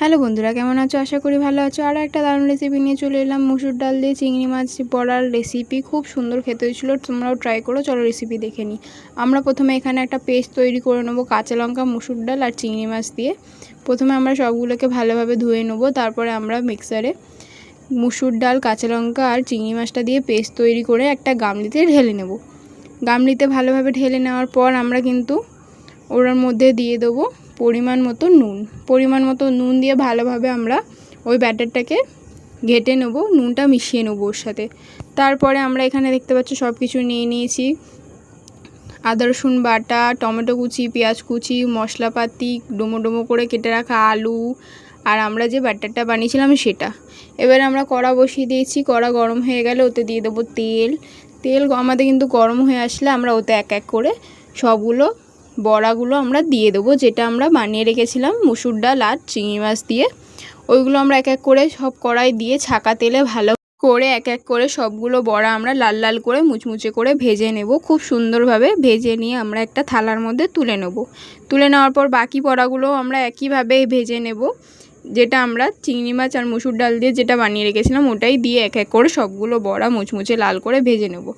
Hello বন্ধুরা, কেমন আছো? আশা করি ভালো আছো। আরও একটা দারুণ রেসিপি নিয়ে চলে এলাম, মুসুর ডাল দিয়ে চিংড়ি মাছ বড়ার রেসিপি। খুব সুন্দর খেতে হয়েছিলো, তোমরাও ট্রাই করো। চলো রেসিপি দেখে নিই। আমরা প্রথমে এখানে একটা পেস্ট তৈরি করে নেবো কাঁচা লঙ্কা, মুসুর ডাল আর চিংড়ি মাছ দিয়ে। প্রথমে আমরা সবগুলোকে ভালোভাবে ধুয়ে নেবো, তারপরে আমরা মিক্সারে মুসুর ডাল, কাঁচা লঙ্কা আর চিংড়ি মাছটা দিয়ে পেস্ট তৈরি করে একটা গামলিতে ঢেলে নেব। গামলিতে ভালোভাবে ঢেলে নেওয়ার পর আমরা কিন্তু ওর মধ্যে দিয়ে দেবো পরিমাণ মতো নুন দিয়ে ভালোভাবে আমরা ওই ব্যাটারটাকে ঘেটে নেব, নুনটা মিশিয়ে নেবো ওর সাথে। তারপরে আমরা এখানে দেখতে পাচ্ছি সব কিছু নিয়ে নিয়েছি। আদা রসুন বাটা, টমেটো কুচি, পেঁয়াজ কুচি, মশলাপাতি, ডুমো ডুমো করে কেটে রাখা আলু আর আমরা যে ব্যাটারটা বানিয়েছিলাম সেটা। এবারে আমরা কড়া বসিয়ে দিয়েছি। কড়া গরম হয়ে গেলে ওতে দিয়ে দেবো তেল। আমাদের কিন্তু গরম হয়ে আসলে আমরা ওতে এক এক করে সবগুলো বড়াগুলো আমরা দিয়ে দেবো, যেটা আমরা বানিয়ে রেখেছিলাম মুসুর ডাল আর চিংড়ি মাছ দিয়ে। ওইগুলো আমরা এক এক করে সব কড়াই দিয়ে ছাকা তেলে ভালো করে এক এক করে সবগুলো বড়া আমরা লাল লাল করে মুচমুচে করে ভেজে নেব। খুব সুন্দরভাবে ভেজে নিয়ে আমরা একটা থালার মধ্যে তুলে নেব। তুলে নেওয়ার পর বাকি বড়াগুলো আমরা একইভাবে ভেজে নেব, যেটা আমরা চিংড়ি মাছ আর মুসুর ডাল দিয়ে যেটা বানিয়ে রেখেছিলাম ওটাই দিয়ে এক এক করে সবগুলো বড়া মুচমুচে লাল করে ভেজে নেব।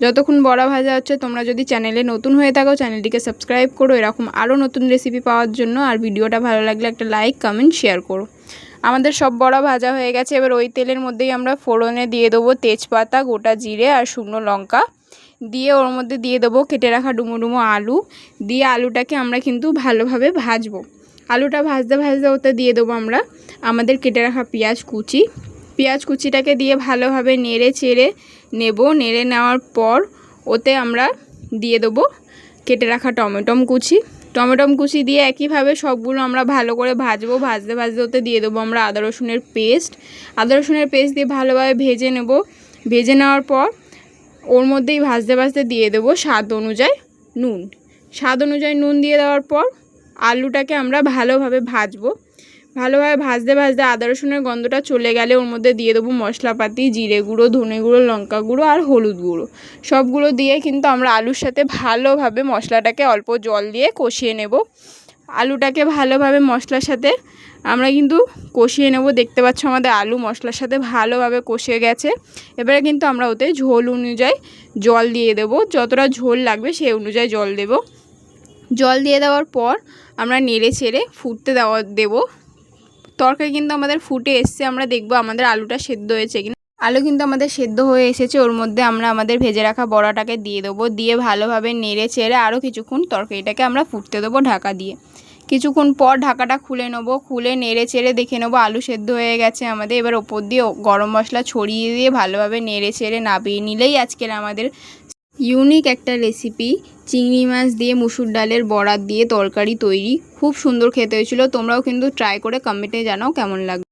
যতক্ষণ বড়া ভাজা হচ্ছে, তোমরা যদি চ্যানেলে নতুন হয়ে থাকো চ্যানেলটিকে সাবস্ক্রাইব করো এরকম আরও নতুন রেসিপি পাওয়ার জন্য। আর ভিডিওটা ভালো লাগলে একটা লাইক, কমেন্ট, শেয়ার করো। আমাদের সব বড়া ভাজা হয়ে গেছে। এবার ওই তেলের মধ্যেই আমরা ফোড়নে দিয়ে দেবো তেজপাতা, গোটা জিরে আর শুকনো লঙ্কা দিয়ে ওর মধ্যে দিয়ে দেবো কেটে রাখা ডুমো ডুমো আলু দিয়ে। আলুটাকে আমরা কিন্তু ভালোভাবে ভাজবো। আলুটা ভাজতে ভাজতে ওতে দিয়ে দেবো আমরা আমাদের কেটে রাখা পেঁয়াজ কুচিটাকে দিয়ে ভালোভাবে নেড়ে চেড়ে নেব। নেড়ে নেওয়ার পর ওতে আমরা দিয়ে দেবো কেটে রাখা টমেটো কুচি দিয়ে একইভাবে সবগুলো আমরা ভালো করে ভাজবো। ভাজতে ভাজতে ওতে দিয়ে দেবো আমরা আদা রসুনের পেস্ট দিয়ে ভালোভাবে ভেজে নেব। ভেজে নেওয়ার পর ওর মধ্যেই ভাজতে ভাজতে দিয়ে দেবো স্বাদ অনুযায়ী নুন দিয়ে দেওয়ার পর আলুটাকে আমরা ভালোভাবে ভাজতে ভাজতে আদা রসুনের গন্ধটা চলে গেলে ওর মধ্যে দিয়ে দেবো মশলাপাতি, জিরে গুঁড়ো, ধনে গুঁড়ো, লঙ্কা গুঁড়ো আর হলুদ গুঁড়ো। সবগুলো দিয়ে কিন্তু আমরা আলুর সাথে ভালোভাবে মশলাটাকে অল্প জল দিয়ে কষিয়ে নেব। আলুটাকে ভালোভাবে মশলার সাথে আমরা কিন্তু কষিয়ে নেব। দেখতে পাচ্ছ আমাদের আলু মশলার সাথে ভালোভাবে কষে গেছে। এবারে কিন্তু আমরা ওতে ঝোল অনুযায়ী জল দিয়ে দেবো, যতটা ঝোল লাগবে সেই অনুযায়ী জল দেব। জল দিয়ে দেওয়ার পর আমরা নেড়ে চেড়ে ফুটতে দেবো। তরকারি কিন্তু আমাদের ফুটে এসছে, আমরা দেখবো আমাদের আলুটা সেদ্ধ হয়েছে কিনা। আলু কিন্তু আমাদের সেদ্ধ হয়ে এসেছে। ওর মধ্যে আমরা আমাদের ভেজে রাখা বড়াটাকে দিয়ে দেবো। দিয়ে ভালোভাবে নেড়ে চেড়ে আরও কিছুক্ষণ তরকারিটাকে আমরা ফুটতে দেবো ঢাকা দিয়ে। কিছুক্ষণ পর ঢাকাটা খুলে নেবো। খুলে নেড়ে চেড়ে দেখে নেবো আলু সেদ্ধ হয়ে গেছে আমাদের। এবার ওপর দিয়ে গরম মশলা ছড়িয়ে দিয়ে ভালোভাবে নেড়ে চেড়ে নামিয়ে নিলেই আজকের আমাদের ইউনিক একটা রেসিপি চিংড়ি মাছ দিয়ে মুসুর ডালের বড়া দিয়ে তরকারি তৈরি। খুব সুন্দর খেতে হয়েছিল। তোমরাও কিন্তু ট্রাই করে কমেন্টে জানাও কেমন লাগবে।